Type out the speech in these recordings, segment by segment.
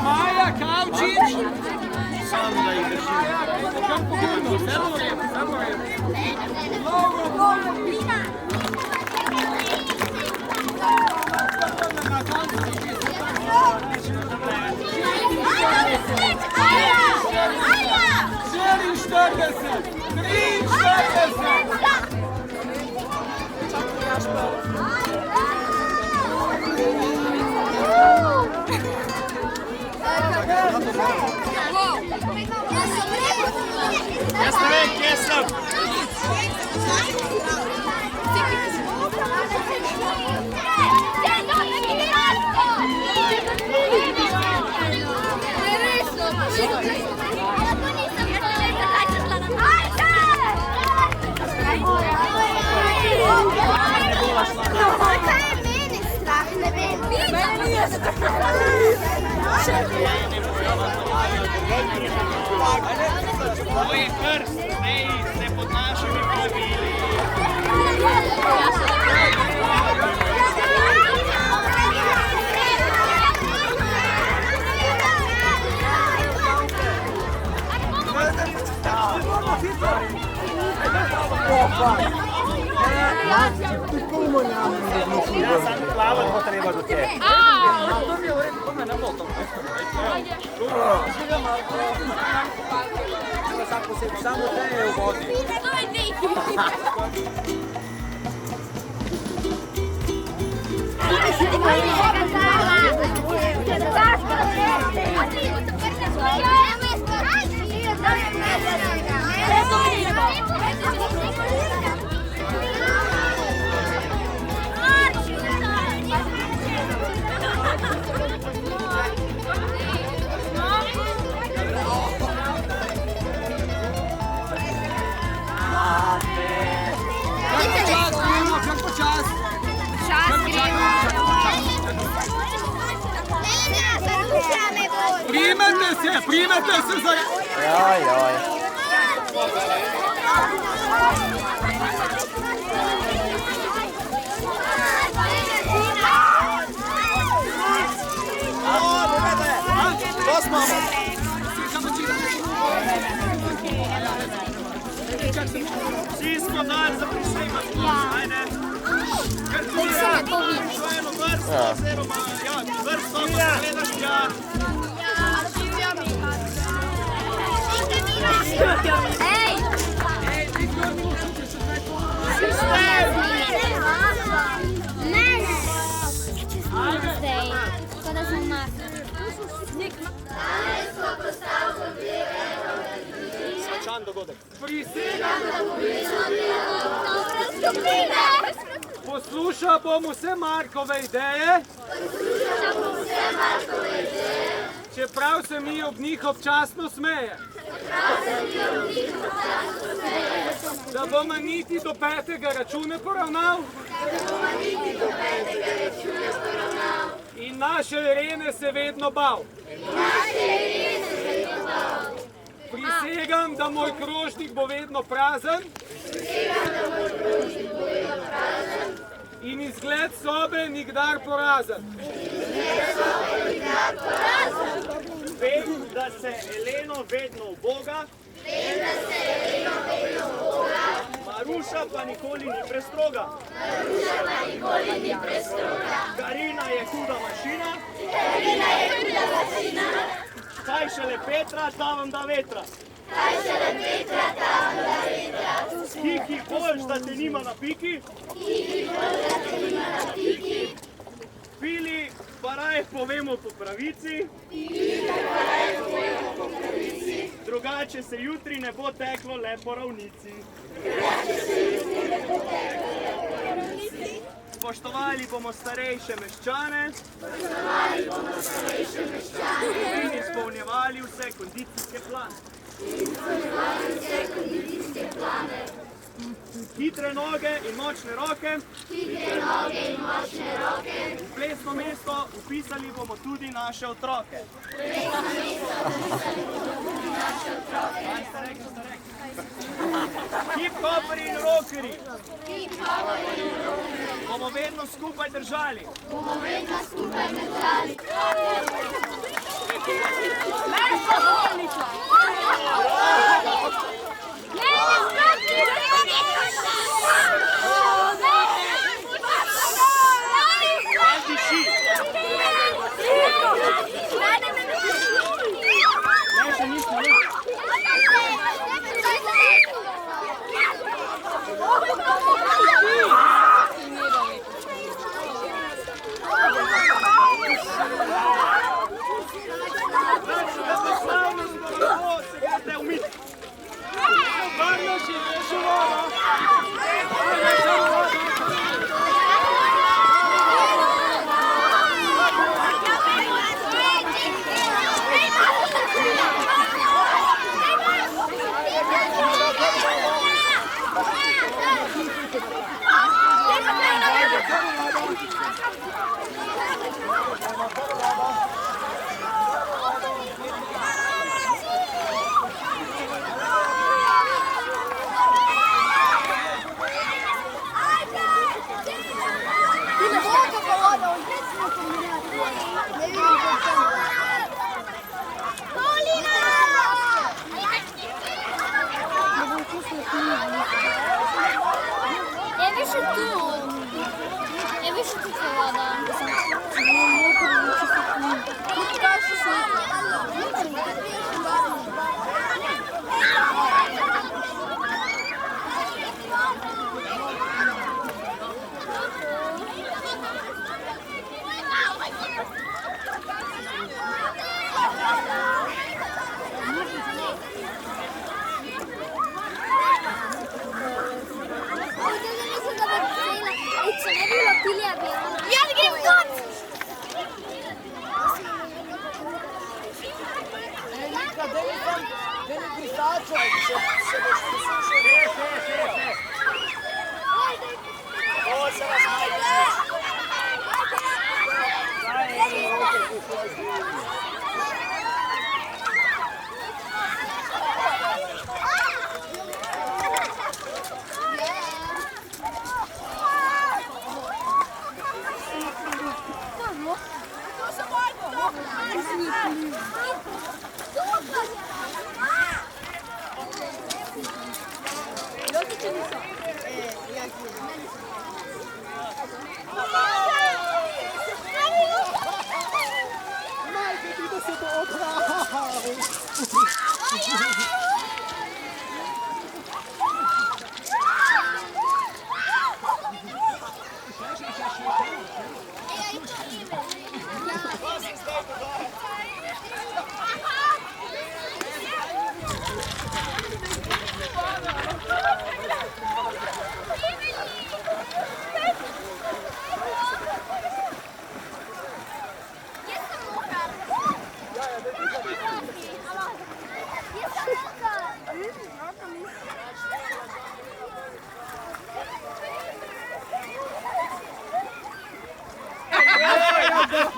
Maja Kavčić. Jesam vek, jesam! To je krst, ne ste pod našimi pravili. Ja sam plavan bo treba do tebe. Samo te je u vodi. Primete se za... Joj, joj. To smo. Vsi smo dali za prisejmat. Ajde. Eno vrsto, oziroma, vrsto, pa gledaš tja. Ej! Ne! Zdaj, ko da smo Svečan dogodek. Prisegam, da bom poslušal bom vse Markove ideje. Čeprav se mi ob njih občasno smeje. Da bom niti do 5. račune poravnal. In naše Irene se vedno bal. Prisegam, da moj krožnik bo vedno prazen. In izgled sobe nikdar porazen. Vem, da se Eleno vedno uboga. Maruša pa nikoli ni prestroga. Karina je huda mašina. Kaj šele Petra, ta vam da vetra. Kiki boljš, da te nima na piki. Pili pa raje povemo po pravici. Drugače se jutri ne bo teklo le po ravnici. Spoštovali bomo starejše meščane. In izpolnjevali vse kondicijske plane. Hitre noge in močne roke. V plesno mesto vpisali bomo tudi naše otroke. Kaj ste rekli? Hip-hoperi in rockerji bomo vedno skupaj držali. Ne, še nismo, ne.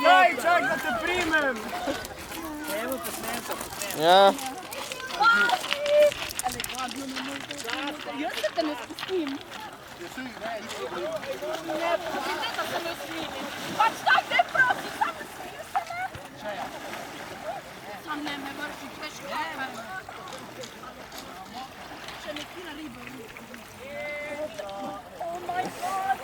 Daj, čak da te primem! Evo posneto. Ja. Jaz se te ne spustim. Ne, da se ne smili. Pač tak, ne prosi, sam ne smili se ne. Sam ne me vrši, češ kaj. Še neki na ribo. Oh my god.